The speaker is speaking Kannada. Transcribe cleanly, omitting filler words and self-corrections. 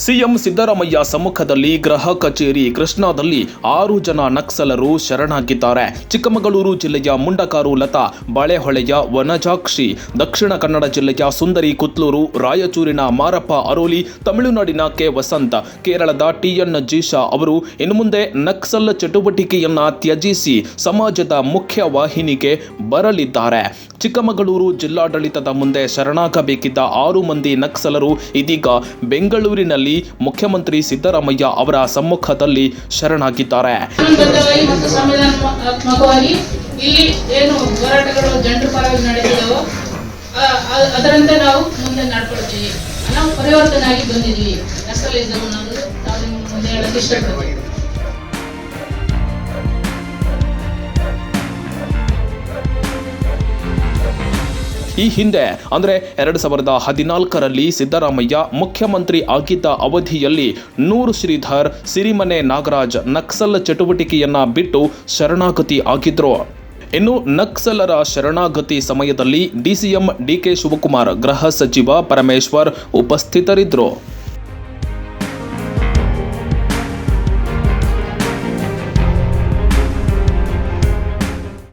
ಸಿಎಂ ಸಿದ್ದರಾಮಯ್ಯ ಸಮ್ಮುಖದಲ್ಲಿ ಗೃಹ ಕಚೇರಿ ಕೃಷ್ಣಾದಲ್ಲಿ 6 ಜನ ನಕ್ಸಲರು ಶರಣಾಗಿದ್ದಾರೆ. ಚಿಕ್ಕಮಗಳೂರು ಜಿಲ್ಲೆಯ ಮುಂಡಕಾರು ಲತಾ, ಬಾಳೆಹೊಳೆಯ ವನಜಾಕ್ಷಿ, ದಕ್ಷಿಣ ಕನ್ನಡ ಜಿಲ್ಲೆಯ ಸುಂದರಿ ಕುತ್ಲೂರು, ರಾಯಚೂರಿನ ಮಾರಪ್ಪ ಅರೋಲಿ, ತಮಿಳುನಾಡಿನ ಕೆ ವಸಂತ್, ಕೇರಳದ ಟಿಎನ್ ಜೀಶಾ ಅವರು ಇನ್ನು ಮುಂದೆ ನಕ್ಸಲ್ ಚಟುವಟಿಕೆಯನ್ನ ತ್ಯಜಿಸಿ ಸಮಾಜದ ಮುಖ್ಯ ವಾಹಿನಿಗೆ ಬರಲಿದ್ದಾರೆ. ಚಿಕ್ಕಮಗಳೂರು ಜಿಲ್ಲಾಡಳಿತದ ಮುಂದೆ ಶರಣಾಗಬೇಕಿದ್ದ 6 ಮಂದಿ ನಕ್ಸಲರು ಇದೀಗ ಬೆಂಗಳೂರಿನಲ್ಲಿ ಮುಖ್ಯಮಂತ್ರಿ ಸಿದ್ದರಾಮಯ್ಯ ಅವರ ಸಮ್ಮುಖದಲ್ಲಿ ಶರಣಾಗಿದ್ದಾರೆ. ಇಲ್ಲಿ ಏನು ಹೋರಾಟಗಳು ಜನರ ಪರವಾಗಿ ನಡೆದಿದ್ದಾವೋ ಅದರಂತೆ ನಾವು ಮುಂದೆ ನಡ್ಕೊಳ್ತೀವಿ. ನಾವು ಪರಿವರ್ತನೆ ಆಗಿ ಬಂದಿದ್ದೀವಿ. ನಕ್ಸಲಿಸಂ ಅನ್ನೋದು ನಾವು ಮುಂದೆ ಹೇಳಕ್ಕೆ ಇಷ್ಟಪಡ್ತೀವಿ. ಈ ಹಿಂದೆ ಅಂದರೆ 2014ರಲ್ಲಿ ಸಿದ್ದರಾಮಯ್ಯ ಮುಖ್ಯಮಂತ್ರಿ ಆಗಿದ್ದ ಅವಧಿಯಲ್ಲಿ ನೂರ್ ಶ್ರೀಧರ್, ಸಿರಿಮನೆ ನಾಗರಾಜ್ ನಕ್ಸಲ್ ಚಟುವಟಿಕೆಯನ್ನ ಬಿಟ್ಟು ಶರಣಾಗತಿ ಆಗಿದ್ರು. ಇನ್ನು ನಕ್ಸಲರ ಶರಣಾಗತಿ ಸಮಯದಲ್ಲಿ ಡಿಸಿಎಂ ಡಿಕೆ ಶಿವಕುಮಾರ್, ಗೃಹ ಸಚಿವ ಪರಮೇಶ್ವರ್ ಉಪಸ್ಥಿತರಿದ್ದರು.